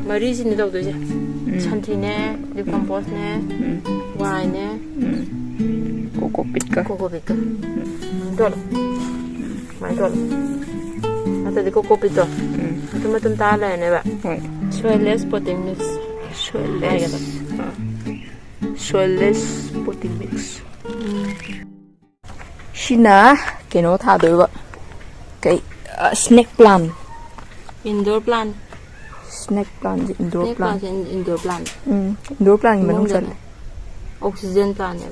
머리신이 더 되지. 산티네, 디컴포스네, 와인네, 코코빛가. 코코빛가. 돌아. 많이 돌아. 아까 코코빛도. 좀 달라네 봐. Soilless potting mix. Soilless potting mix. Shina keno tha doi ba. Cái snake plant. Indoor plant. Snake plant is indoor Snake plant. plant is indoor plant. Indoor plant mình không sợ. Oxygen plant này.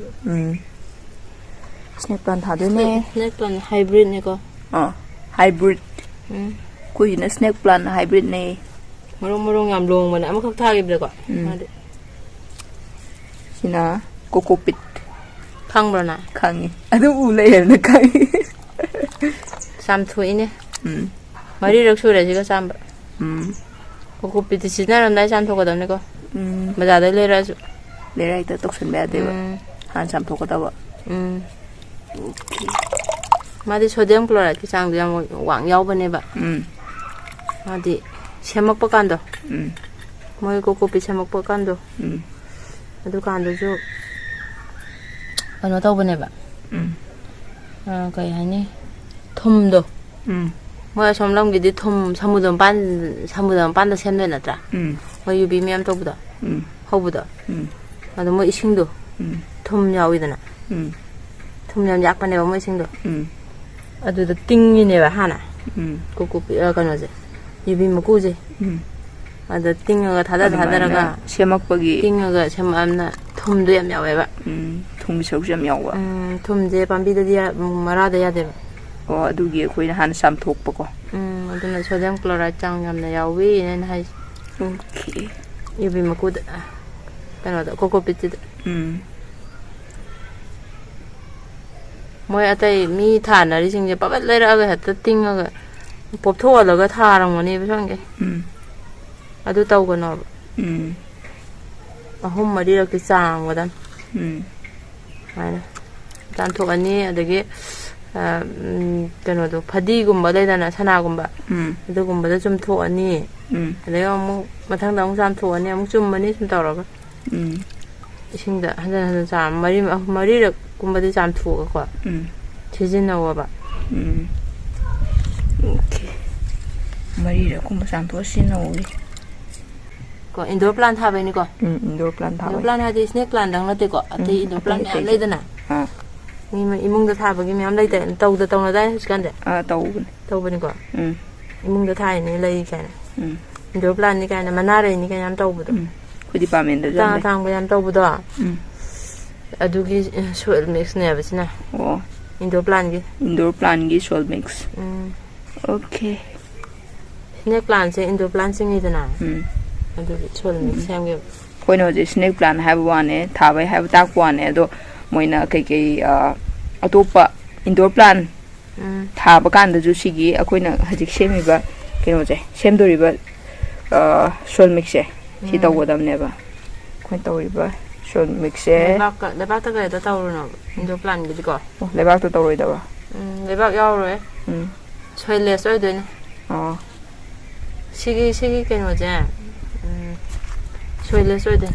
Snake plant thả đôi nè. Snake plant hybrid này cô. Hybrid. Cuối nó snake plant hybrid này. Marong ngam long mà nãy mà khắc tha kịp được ạ. Shina coco pit. Khang bro nè. Khang. Adu ulay na khang. Sam thui nè. Mari rak su ra ji ga sam. Coco pit chỉ na ram dai sam thok da ne ko. Mà ra đây lấy ra su. Lấy ra ita tok sun ba de ba. Han sam thok da ba. Mà đi sodium chloride cái sang đi quảng yau bên này ba. Mà đi xem mắc bạc ăn đâu. Mỗi coco pit xem mắc bạc ăn đâu. Adu kan do ju. Ano tau bên này ba. Cái này thum đâu. Moi som long gi thum samudam pan da sem ne na tra. Moi yubi miam to buda. Ho buda. Adu moi ising do. Thum yawi da na. Thum yam yak pa ne ba moi ising do. Adu da ting ni ne ba hana. Coco pit ka no je. Yubi ma ku je. Adu ting ga thada ga 세막박이 ting ga sem amna thum do yam yawe ba. thum sâu jam yaw ba. Thum je pambi da dia mara da ya de ba. ꯑꯗꯨꯒꯤ ꯑꯩꯈꯣꯏꯅ ꯍꯥꯟꯅ ꯆꯥꯝꯊꯣꯛꯄꯀꯣ ꯑꯗꯨꯅ sodium chloride ꯆꯥꯡ ꯌꯥꯝꯅ ꯌꯥꯎꯋꯤ ꯅꯦꯅ ꯍꯥꯏ okay ꯌꯨꯕꯤ ꯃꯀꯨꯗ ꯀꯩꯅꯣꯗ ꯀꯣꯀꯣꯄꯤꯠꯇꯨꯗ ꯃꯣꯏ ꯑꯇꯩ ꯃꯤ ꯊꯥꯅꯔꯤꯁꯤꯡꯁꯦ ꯄꯥꯄꯠ ꯂꯩꯔꯛꯑꯒ ꯍꯦꯛꯇ ꯇꯤꯡꯉꯒ ꯄꯣꯞꯊꯣꯛꯍꯜꯂꯒ ꯊꯥꯔꯝꯒꯅꯦꯕ ꯁꯪꯒꯦ ꯑꯗꯨ ꯇꯧꯒꯅꯣꯕ 3-4ꯔꯛꯇꯤ ꯆꯥꯝꯒꯗꯝ ꯁꯨꯃꯥꯏꯅ ꯆꯥꯝꯊꯣꯛꯑꯅꯤ ꯑꯗꯒꯤ ꯀꯩꯅꯣꯗꯣ ꯐꯗꯤꯒꯨꯝꯕ ꯂꯩꯗꯅ ꯁꯅꯥꯒꯨꯝꯕ ꯑꯗꯨꯒꯨꯝꯕꯗ ꯆꯨꯝꯊꯣꯛꯑꯅꯤ ꯑꯗꯒꯤ ꯑꯃꯨꯛ ꯃꯊꯪꯗ ꯑꯃꯨꯛ ꯆꯥꯝꯊꯣꯛꯑꯅꯤ ꯑꯃꯨꯛ ꯆꯨꯝꯃꯅꯤ ꯁꯨꯝ ꯇꯧꯔꯒ 이싱다 한잔 참 머리를 꿈바디 참 투고 지진나와봐 오케이 머리를 꿈바 참 투시나오리 거 인도어 플란트 하베니 거 인도어 플란트 하베 인도어 플란트 하디 스네이크 플란트 당나데 거 아티 인도어 플란트 안 레이드나 이몽도 타버기 면 레이드 떠우다 떠나다 시간데 떠우버니 거 이몽도 타이니 레이 카나 인도어 플란트 카나 마나레니 카나 떠우버도 그 디파트먼트 좀 당고 양 떠우버도 아두기 소일 믹스 네버스나 인도어 플란트 소일 믹스 오케이 스네이크 플란트 인도어 플란트이잖아 ꯑꯗꯨꯒꯤ ꯁꯣꯏꯜ ꯃꯤꯛꯁ ꯁꯦꯝꯒꯦ ꯑꯩꯈꯣꯏꯅ ꯍꯧꯖꯤꯛ ꯁ꯭ꯅꯦꯛ ꯄ꯭ꯂꯥꯟ ꯍꯥꯏꯕ ꯋꯥꯅꯦ ꯊꯥꯕꯩ ꯍꯥꯏꯕ ꯇꯥꯛꯄ ꯋꯥꯅꯦ ꯑꯗꯣ ꯃꯣꯏꯅ ꯀꯩꯀꯩ ꯑꯇꯣꯞꯄ ꯏꯟꯗꯣꯔ ꯄ꯭ꯂꯥꯟ ꯊꯥꯕ ꯀꯥꯟꯗꯁꯨ ꯁꯤꯒꯤ ꯑꯩꯈꯣꯏꯅ ꯍꯧꯖꯤꯛ ꯁꯦꯝꯃꯤꯕ ꯀꯩꯅꯣꯁꯦ ꯁꯦꯝꯗꯣꯔꯤꯕ ꯁꯣꯏꯜ ꯃꯤꯛꯁꯁꯦ ꯁꯤ ꯇꯧꯒꯗꯕꯅꯦꯕ ꯑꯩꯈꯣꯏꯅ ꯇꯧꯔꯤꯕ ꯁꯣꯏꯜ ꯃꯤꯛꯁꯁꯦ ꯂꯩꯕꯥꯛꯇ ꯀꯩꯗ ꯇꯧꯔꯨꯅꯣ ꯏꯟꯗꯣꯔ ꯄ꯭ꯂꯥꯟꯒꯤꯗꯤꯀꯣ ꯂꯩꯕꯥꯛꯇ ꯇꯧꯔꯣꯏꯗꯕ ꯂꯩꯕꯥꯛ ꯌꯥꯎꯔꯣꯏ ꯁꯣꯏꯜꯂꯦꯁ ꯑꯣꯏꯗꯣꯏꯅꯦ 시기 그노제 소일레스 어디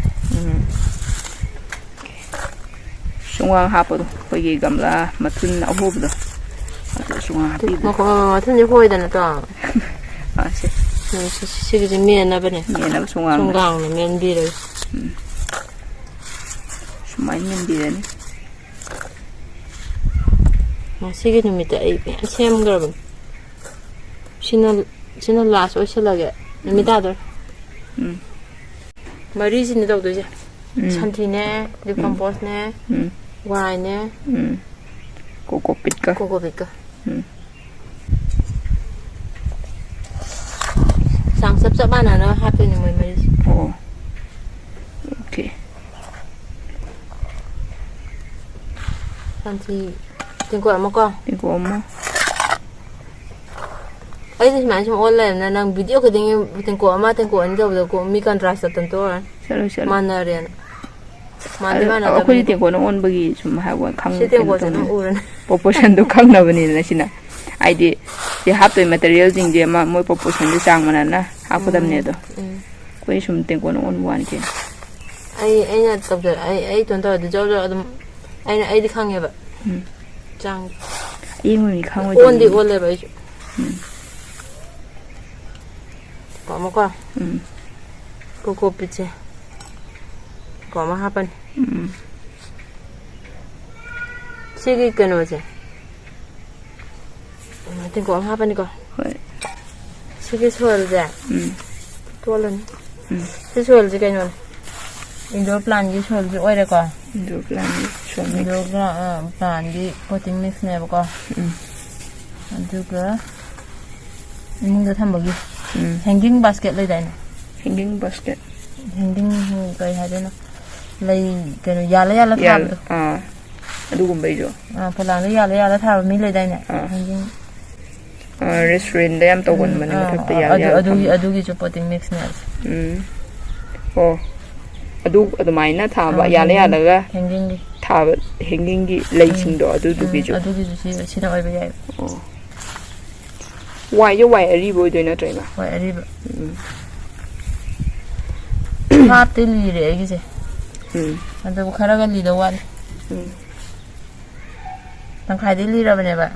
숭왕 하버도 거기 감라 맡은 아호부도 숭왕 하비 뭐 맡은 일 호이다나 또 시기 좀 미안나 버네 미안나 숭왕 숭강은 면비를 수많이 면비는 시기 좀 밑에 이 샘 그러면 신을 라스 오실라게 미다들 머리신이 더 되지 산티네 디컴포스네 와인네 코코빛가 쌍섭섭한 하나 하프는 뭐 말이지 오케이 산티 땡고 안 먹고 이거 엄마 ấy thì mà chúng online là năng video cái tiếng tiếng của mà tiếng của anh đâu được của mi can rasa tentu mana rian mana aku di tiếng của nó ôn bagi cuma hawa khang tiếng của nó uran proportion do khang na bani na sina ai di ꯁꯤ ꯍꯥꯞꯇꯣꯏ ꯃꯦꯇꯔꯤꯌꯦꯜꯁꯤꯡꯁꯦ ꯑꯃ ꯃꯣꯏ ꯄ꯭ꯔꯣꯄꯣꯔꯁꯟꯁꯦ ꯆꯥꯡ ꯃꯥꯟꯅꯅ ꯍꯥꯞꯀꯗꯕꯅꯦ ꯑꯗꯣ ꯑꯩꯈꯣꯏ ꯁꯨꯝ ꯇꯦꯡꯀꯣꯠ ꯑꯣꯟꯕ ꯋꯥꯅꯤ ꯀꯩꯅꯣ ꯑꯩꯅ ꯇꯧꯖꯔ ꯑꯩ ꯇꯣꯟ ꯇꯧꯔꯗꯤ ꯖꯧ ꯖꯧ ꯑꯗꯨꯝ ꯑꯩꯗꯤ ꯈꯪꯉꯦꯕ ꯆꯥꯡ ꯑꯌꯦꯡꯕ ꯃꯤ ꯈꯪꯉꯣꯏ ꯑꯣꯟꯗꯤ ꯑꯣꯜꯂꯦꯕ ꯑꯩꯁꯨ ꯑꯃꯨꯛꯀꯣ ꯀꯣꯀꯣꯄꯤꯠꯁꯦ ꯀꯣ ꯑꯃ ꯍꯥꯞꯄꯅꯤ ꯁꯤꯒꯤ ꯀꯩꯅꯣꯁꯦ ꯇꯦꯡꯀꯣꯠ ꯑꯃ ꯍꯥꯞꯄꯅꯤꯀꯣ ꯍꯣꯏ 시계 소일제 또는 시 소일제 그냥 인도 플랜기 소일제 오래가 인도 플랜기 소일제 인도 플랜기 포팅 믹스 내보고 아두가 이문도 담보기 행깅 바스켓 레이다네 행깅 바스켓 행깅 거의 하잖아 레이 그 야라 타도 ꯑꯗꯨꯒꯨꯝꯕ 이죠 폴랑도 야라 타고 미 레이다네 행깅 레스토랑ꯗ ꯌꯥꯝ ꯇꯧꯒꯟꯕꯅꯦ ꯃꯊꯛꯇ ꯌꯥꯜ ꯑꯗꯨꯒꯤꯁꯨ ꯄꯣꯇꯤꯡ ꯃꯤꯛꯁꯅꯦ ꯑꯣ ꯑꯗꯨ ꯑꯗꯨꯃꯥꯏꯅ ꯊꯥꯕ ꯌꯥꯜꯂꯒ ꯊꯥꯕ ꯍꯦꯡꯒꯤꯡꯒꯤ ꯂꯩꯁꯤꯡꯗꯣ ꯑꯗꯨꯒꯤꯁꯨ ꯁꯤꯅ ꯑꯣꯏꯕ ꯌꯥꯏ ꯑꯣ ꯋꯥꯏꯁꯦ ꯋꯥꯏ ꯑꯔꯤꯕ ꯑꯣꯏꯗꯣꯏ ꯅꯠꯇ꯭ꯔꯥ ꯏꯃꯥ ꯋꯥꯏ ꯑꯔꯤꯕ ꯍꯥꯞꯇꯤ ꯂꯤꯔꯦ ꯑꯩꯒꯤꯁꯦ ꯑꯗꯨꯕꯨ ꯈꯔꯒ ꯂꯤꯗꯧ ꯋꯥꯠꯂꯤ ꯇꯪꯈꯥꯏꯗꯤ ꯂꯤꯔꯕꯅꯦꯕ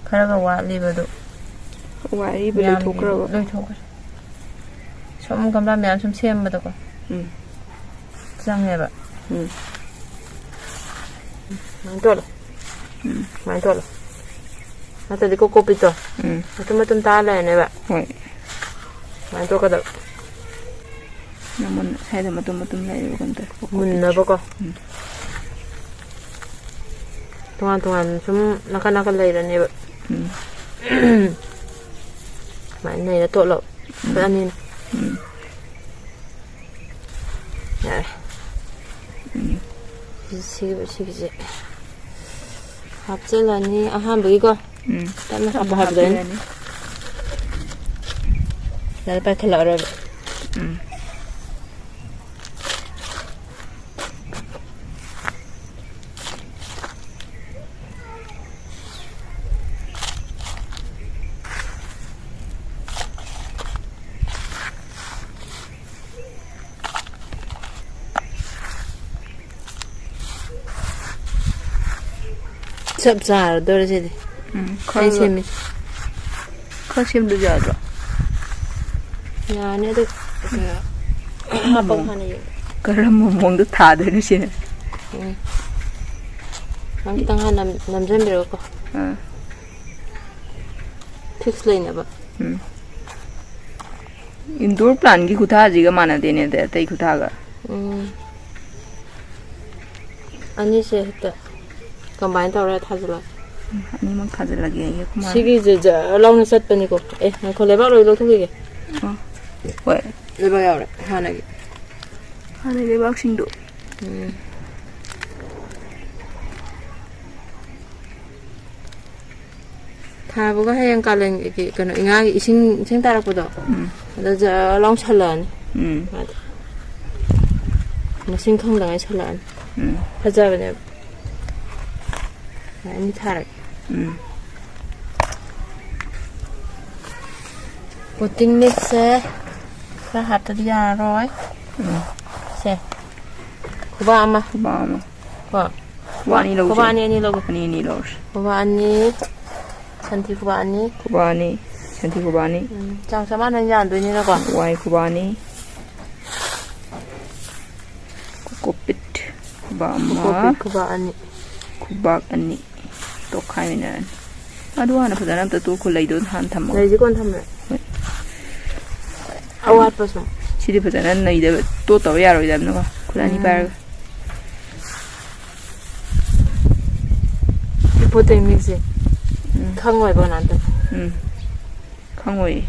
ꯈꯔꯒ ꯋꯥꯠꯂꯤꯕꯗꯣ ꯋꯥꯔꯤꯕ ꯂꯣꯏꯊꯣꯛꯈ꯭ꯔꯕ ꯂꯣꯏꯊꯣꯛꯈ꯭ꯔꯦ ꯁꯨꯝ ꯒꯝꯂꯥ ꯃꯌꯥꯝ ꯁꯨꯝ ꯁꯦꯝꯕꯗꯀꯣ ꯆꯪꯉꯦꯕ ꯁꯨꯃꯥꯏꯅ ꯇꯣꯠꯂꯣ ꯅꯠꯇ꯭ꯔꯗꯤ ꯀꯣꯀꯣꯄꯤꯠꯇꯣ ꯃꯇꯨꯝ ꯃꯇꯨꯝ ꯇꯥꯔ ꯂꯩꯔꯅꯦꯕ ꯍꯣꯏ ꯁꯨꯃꯥꯏꯅ ꯇꯣꯠꯀꯗꯕ ꯁꯥꯏꯗ ꯃꯇꯨꯝ ꯃꯇꯨꯝ ꯂꯩꯔꯦꯕ ꯀꯩꯅꯣ ꯇꯧꯋꯦ ꯃꯨꯟꯅꯕꯀꯣ ꯇꯣꯉꯥꯟ ꯇꯣꯉꯥꯟ ꯁꯨꯝ ꯅꯥꯀꯟ ꯅꯥꯀꯟ ꯂꯩꯔꯅꯦꯕ ꯁꯨꯃꯥꯏꯅ ꯂꯩꯔ ꯇꯣꯠꯂꯣ ꯑꯅꯤꯅ ꯌꯥꯔꯦ 시기지 합질라니 아한부이고 땀을 한번 하거든 나도 빨리 나가라 찹쌀 떨어지지. 칼슘이. 칼슘도 자죠. 야, 안에도 하는 그럼 몽도 다 되는시네. 남기당 하나 남자미라고. 픽스 레이나 봐. 인도어 플랜기 구타지가 많아 되는데 때 구타가. 아니지 했다. combine tàu thay rồi anh mang thay rồi cái gì cũng mà cái gì giờ lâu nó sạch bên này cô còn lấy bao rồi lâu thôi kìa vậy lấy bao nhiêu đấy hai này cái bác sinh độ thà bữa có hay ăn cà lên cái này ngay sinh ta được đâu là giờ lâu sạch lần mà sinh không là ngay sạch lần thật ra bên này 아니 타라. 보팅 믹스 다 합다디야 로이. 세. 쿠바마. 와. 쿠바니 로즈. 쿠바니 로고. 아니 로즈. 쿠바니. 산티 쿠바니. 쿠바니. 산티 쿠바니. 장사만은 안 되니나 봐. 와이 쿠바니. 코코핏. 쿠바마. 쿠바니. 쿠박 아니. 똑하이는 아도 하나 보다는 또 콜레이도 한 탐모 레지건 탐모 아와 빠서 시리 보다는 너희들 또 떠야로 이러는 거 그러니 봐 보통 믹스 강호에 번한다 강호에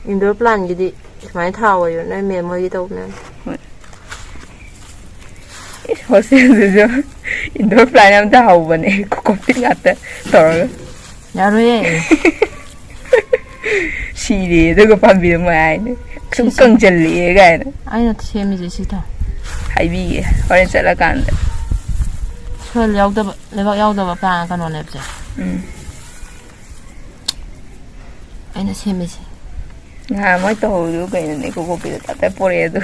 인도 플랜 기디 많이 타워요 내 메모리도 오면 호스에서 인도 플랜 다 하고네 코코핑 같다 떨어 야로에 시리 저거 밤비는 뭐야 좀 끙절리 얘가 아니 재미지 싫다 하이비 어린 살아간다 설 야우다 내가 야우다 봐 가는 앱자 아이나 셈이지. 아, 뭐 또 그거는 고고피도 따뜻 버려도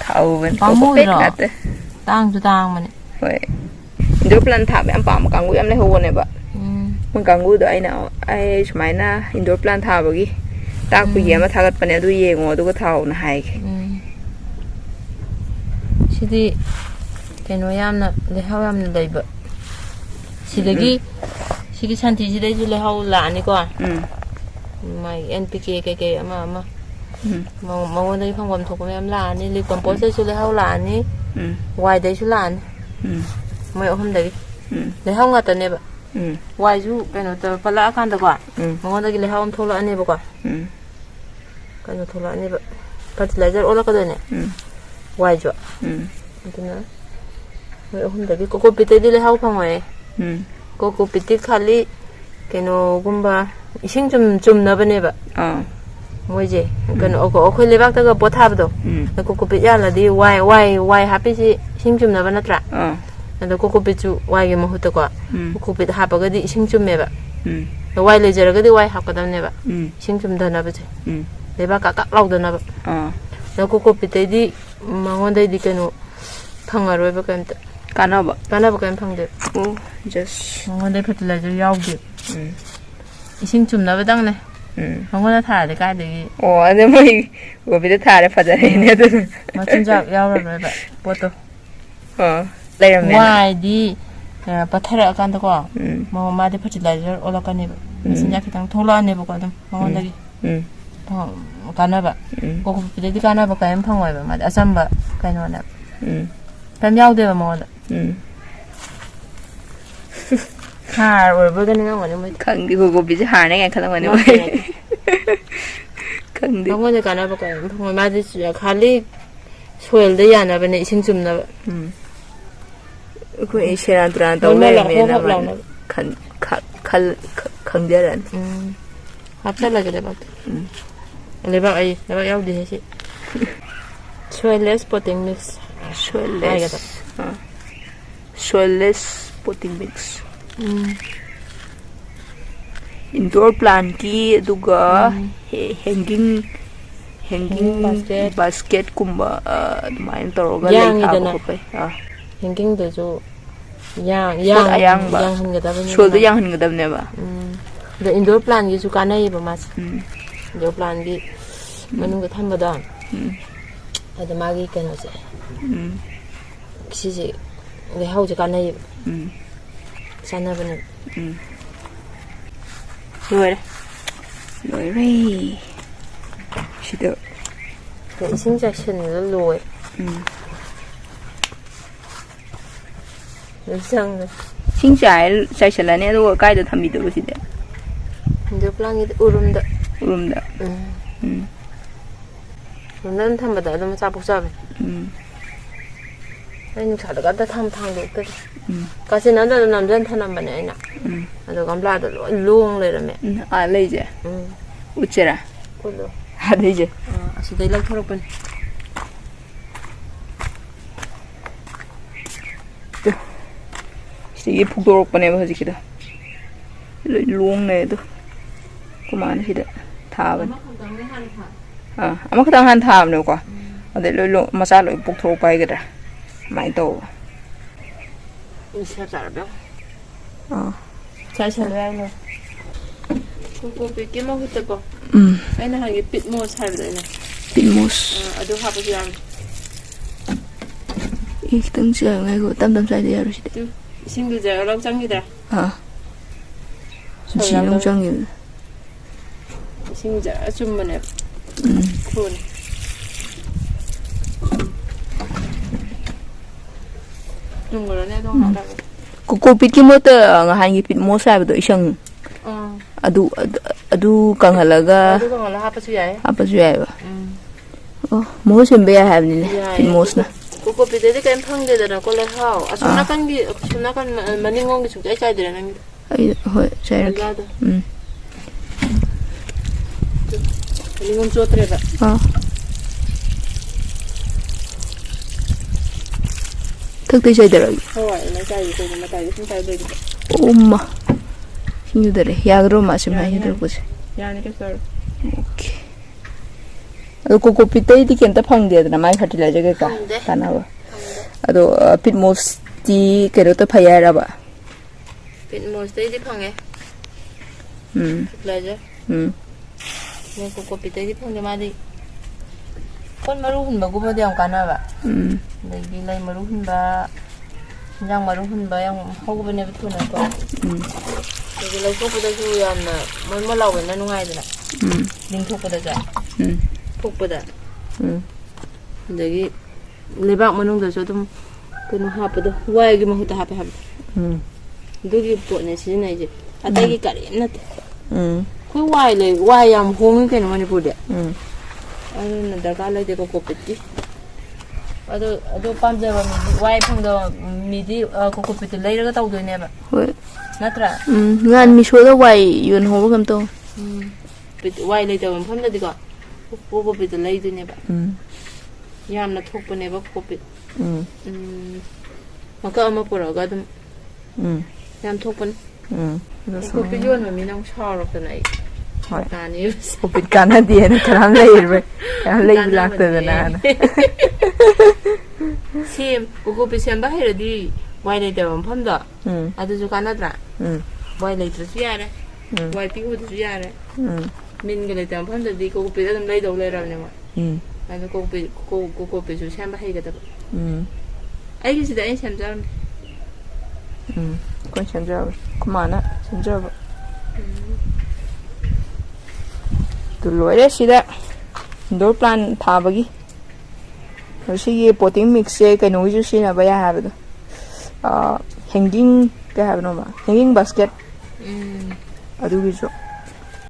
타오면 빵모이라. 땅도 땅만. ꯍꯣꯏ Indore plan ꯊꯥꯕ ꯌꯥꯝ ꯄꯥꯝꯕ ꯀꯥꯡꯕꯨ ꯌꯥꯝ ꯂꯩꯍꯧꯕꯅꯦꯕ ꯃꯣꯏ ꯀꯥꯡꯕꯨꯗꯣ ꯑꯩ ꯁꯨꯃꯥꯏꯅ ꯏꯟꯗꯣꯔ ꯄ꯭ꯂꯥꯟ ꯊꯥꯕꯒꯤ ꯇꯥꯛꯄꯒꯤ ꯑꯃ ꯊꯥꯒꯠꯄꯅꯦ ꯑꯗꯨ ꯌꯦꯡꯉꯣ ꯑꯗꯨꯒ ꯊꯥꯎꯅ ꯍꯥꯏꯒꯦ ꯁꯤꯗꯤ ꯀꯩꯅꯣ ꯌꯥꯝꯅ ꯂꯩꯍꯥꯎ ꯌꯥꯝꯅ ꯂꯩꯕ ꯁꯤꯗꯒꯤ ꯁꯤꯒꯤ ꯁꯟꯊꯤꯁꯤꯗꯩꯁꯨ ꯂꯩꯍꯥꯎ ꯂꯥꯛꯑꯅꯤꯀꯣ ꯃꯥꯒꯤ NPK ꯀꯩꯀꯩ ꯑꯃ ꯃꯉꯣꯟꯗꯒꯤ ꯐꯪꯐꯝ ꯊꯣꯛꯄ ꯃꯌꯥꯝ ꯂꯥꯛꯑꯅꯤ ꯂꯤꯞ ꯀꯝꯄꯣꯁꯇꯩꯁꯨ ꯂꯩꯍꯥꯎ ꯂꯥꯛꯑꯅꯤ ꯋꯥꯏꯗꯩꯁꯨ ꯂꯥꯛꯑꯅꯤ ꯃꯣꯏ ꯑꯍꯨꯝꯗꯒꯤ ꯂꯩꯍꯥꯎ ꯉꯥꯛꯇꯅꯦꯕ ꯋꯥꯏꯁꯨ ꯀꯩꯅꯣ ꯇꯧ ꯄꯜꯂꯛꯑꯀꯥꯟꯗꯀꯣ ꯃꯉꯣꯟꯗꯒꯤ ꯂꯩꯍꯥꯎ ꯑꯃ ꯊꯣꯛꯂꯛꯑꯅꯦꯕꯀꯣ ꯀꯩꯅꯣ ꯊꯣꯛꯂꯛꯑꯅꯦꯕ fertiliser ꯑꯣꯜꯂꯛꯀꯗꯣꯏꯅꯦ 와이죠. 그러나 왜 혼자비 코코피트디 레하우 방어에. 코코피트 칼리 그노 kumba 이싱 좀 넣어내봐. 뭐지? 그는 어거 레박다가 보타버도. 코코피트 야라디 와이 하피시 싱 좀 넣어 놨더라. 근데 코코피트 와이게 뭐 했다고. 코코피트 하버가디 이싱 좀 매봐. 와이 레저가디 와이 하거든요. 이싱 좀 더 넣어보지. 레박 깍깍 라우더 넣어. 나 코코피트디 망원데디 그노 방아로에 bakam 까나봐 그냥 방대. just 망원데 fertilizer 야우디. 이싱 좀 넣어당네. 망원에 타야 돼 가야지. 근데 뭐 이거 비데 타래 파자네 얘들. 진짜 야우를 봐. 보도. 레이면 와이디 바타라 간다고. 뭐 마디 fertilizer 올라가네. 진짜 그냥 돌아내 보거든. 망원데기. 가나봐. 그거 비데디 가나봐 가면 방어해 봐. 아삼바 가노나. 단 야우데 뭐다. 하, 얼버가는 건 아니고 강디 그거 비지 하네 그냥 그런 거네. 강디. 방어에 가나봐 가면 방어 맞으시야. 칼리 소일도 야나버네 이싱 좀 나. 그 이시란들한 돌레면 칼 강대란. 합살라게 돼 봐. 레박 아이 레박 야우디 해시. 소일레스 포팅 믹스. soilless potting mix. Indoor plant ki duga hanging basket kumba dumain toroga lay thabo ko pa. Hanging dojo yang hangadabane. Solda yang hangadabne ba. The indoor plant gi su kanai ba mas. Indoor plant gi manung ga thambada. Ada magi kanose. 시지 내 하우지 가나이 산나버는 로이 시도 그 신작션을 로에 일상 신작 자실라네 도 가이드 탐비도 시데 근데 플랑이 우름다 난 탐바다 너무 잡복잡해 아니 자다가다 탐탕도 없대. 가시 난다도 남잔 타는 바네 아니나. 아도 감라도 롱 레르메. 레이제. 우체라. 콜로. 레이제. 아시데 일 털어본. 이 북도록 보내 봐지기다. 롱 내도. 그만 시다. 타반. 아마 그당 한 타압네 거. 근데 로 마살로 북도록 봐야겠다. 많이 더워. 이시야 잘하면. 잘 살아요. 그거 빗게 먹을 때 거. 아이나 하게 빗모 살려네. 빗모스. 아주 하고 양. 이 등지가 이거 땀땀 사이드 야루시대. 신규자 랑장이다. 지용장이. 신규자 좀만해. 군. Covid ki mo ta nga hangi pit mo sa do isang adu kang halaga apa su yai ba mo sembe ya have ni pit mo na ko pit de kan phang de da ko la hao asuna kan maningong gi chu chai de na ai hoi chai ra maningong chu tre ba 특히 저희들이 엄마 신유들이 약으로 마시면 많이 들고지 ꯌꯥꯅꯤ ꯀꯩꯁꯨ ꯇꯧꯔꯣꯏ okay ꯑꯗꯣ ꯀꯣꯀꯣꯄꯤꯠꯇꯩꯗꯤ ꯀꯩꯝꯇ ꯐꯪꯗꯦꯗꯅ ꯃꯥꯏ fertiliser ꯀꯩꯀꯥ ꯐꯪꯗꯦ. ꯀꯥꯟꯅꯕ ꯑꯗꯣ ꯄꯤꯠ ꯃꯣꯁꯇꯤ ꯀꯩꯅꯣꯇ ꯐꯩ ꯍꯥꯏꯔꯕ ꯄꯤꯠ ꯃꯣꯁꯇꯩꯗꯤ ꯐꯪꯉꯦ ꯐꯔꯇꯤꯂꯥꯏꯖꯔ ꯀꯣꯀꯣꯄꯤꯠꯇꯩꯗꯤ ꯐꯪꯗꯦ ꯃꯥꯗꯤ ꯄꯣꯠ ꯃꯔꯨ ꯍꯨꯟꯕꯒꯨꯝꯕꯗꯤ ꯌꯥꯝ ꯀꯥꯟꯅꯕ ꯑꯗꯒꯤ ꯂꯩ ꯃꯔꯨ ꯍꯨꯟꯕ ꯏꯟꯖꯥꯡ ꯃꯔꯨ ꯍꯨꯟꯕ ꯌꯥꯝ ꯍꯧꯕꯅꯦꯕ ꯊꯨꯅꯀꯣ ꯑꯗꯒꯤ ꯂꯧꯊꯣꯛꯄꯗꯁꯨ ꯌꯥꯝꯅ ꯃꯣꯟ ꯂꯥꯎꯕꯅ ꯅꯨꯡꯉꯥꯏꯗꯅ ꯂꯤꯡꯊꯣꯛꯄꯗꯁꯨ ꯊꯣꯛꯄꯗ ꯑꯗꯒꯤ ꯂꯩꯕꯥꯛ ꯃꯅꯨꯡꯗꯁꯨ ꯑꯗꯨꯝ ꯀꯩꯅꯣ ꯍꯥꯞꯄꯗꯣ ꯋꯥꯏꯒꯤ ꯃꯍꯨꯠꯇ ꯍꯥꯞꯄꯦ ꯍꯥꯏꯕꯗꯣ ꯑꯗꯨꯒꯤ ꯄꯣꯠꯅꯦ ꯁꯤꯖꯤꯟꯅꯩꯁꯦ ꯑꯇꯩꯒꯤ ꯀꯔꯤꯝ ꯅꯠꯇꯦ ꯑꯩꯈꯣꯏ ꯋꯥꯏ ꯂꯩ ꯋꯥꯏ ꯌꯥꯝ ꯍꯣꯡꯉꯤ ꯀꯩꯅꯣ ꯃꯅꯤꯄꯨꯔꯗꯤ ꯑꯗꯨꯅ ꯗꯔꯀꯥꯔ ꯂꯩꯇꯦ ꯀꯣꯀꯣꯄꯤꯠꯀꯤ ꯑꯗꯣ ꯄꯥꯝꯖꯕ ꯃꯤꯗꯤ ꯋꯥꯏ ꯐꯪꯗꯕ ꯃꯤꯗꯤ ꯀꯣꯀꯣꯄꯤꯠꯇꯨ ꯂꯩꯔꯒ ꯇꯧꯗꯣꯏꯅꯦꯕ ꯍꯣꯏ ꯅꯠꯇ꯭ꯔꯥ ꯉꯥꯟ ꯃꯤꯁꯣꯗ ꯋꯥꯏ ꯌꯣꯟꯍꯧꯕ ꯀꯩꯝ ꯇꯧ ꯋꯥꯏ ꯂꯩꯇꯕ ꯃꯐꯝꯗꯗꯤꯀꯣ ꯀꯣꯀꯣꯄꯤꯠꯇꯨ ꯂꯩꯗꯣꯏꯅꯦꯕ ꯌꯥꯝꯅ ꯊꯣꯛꯄꯅꯦꯕ ꯀꯣꯀꯣꯄꯤꯠ ꯃꯀꯛ ꯑꯃ ꯄꯨꯔꯛꯑꯒ ꯑꯗꯨم ꯌꯥꯝ ꯊꯣꯛꯄꯅꯤ ꯀꯣꯀꯣꯄꯤꯠ ꯌꯣꯟꯕ ꯃꯤꯅ ꯑꯃꯨꯛ ꯁꯥꯎꯔꯛꯇꯅ ꯑꯩ ꯀꯣꯀꯣꯄꯤꯠ ꯀꯥꯟꯅꯗꯦꯅ ꯀꯅꯥꯝ ꯂꯩꯔꯣꯏ ꯀꯅꯥꯝ ꯂꯩꯕ ꯂꯥꯛꯇꯗꯅ ꯀꯣꯀꯣꯄꯤꯠ ꯁꯦꯝꯕ ꯍꯩꯔꯗꯤ ꯋꯥꯏ ꯂꯩꯇꯕ ꯃꯐꯝꯗꯣ ꯑꯗꯨꯁꯨ ꯀꯥꯟꯅꯗ꯭ꯔꯥ ꯋꯥꯏ ꯂꯩꯇ꯭ꯔꯁꯨ ꯌꯥꯔꯦ ꯋꯥꯏ ꯄꯤꯛꯎꯗꯁꯨ ꯌꯥꯔꯦ ꯃꯤꯟꯒ ꯂꯩꯇꯕ ꯃꯐꯝꯗꯗꯤ ꯀꯣꯀꯣꯄꯤꯠ ꯑꯗꯨꯝ ꯂꯩꯗꯧ ꯂꯩꯔꯕꯅꯦ ꯃꯣꯏ ꯑꯗꯨ ꯀꯣꯀꯣꯄꯤꯠꯁꯨ ꯁꯦꯝꯕ ꯍꯩꯒꯗꯕ ꯑꯩꯒꯤꯁꯤꯗ ꯑꯩꯅ ꯁꯦꯝꯖꯔꯝꯃꯦ ꯑꯩꯈꯣꯏ ꯁꯦꯝꯖꯕ ꯑꯩꯈꯣꯏ ꯃꯥꯅ ꯁꯦꯝꯖꯕ ꯑꯗꯨ ꯂꯣꯏꯔꯦ ꯁꯤꯗ ꯏꯟꯗꯣꯔ ꯄ꯭ꯂꯥꯟ ꯊꯥꯕꯒꯤ ꯁꯤꯒꯤ ꯄꯣꯇꯤꯡ ꯃꯤꯛꯁꯁꯦ ꯀꯩꯅꯣꯒꯤꯁꯨ ꯁꯤꯖꯤꯟꯅꯕ ꯌꯥꯏ ꯍꯥꯏꯕꯗꯣ ꯍꯦꯡꯒꯤꯡ ꯀꯩ ꯍꯥꯏꯕꯅꯣꯕ ꯍꯦꯡꯒꯤꯡ ꯕꯥꯁꯀꯦꯠ ꯑꯗꯨꯒꯤꯁꯨ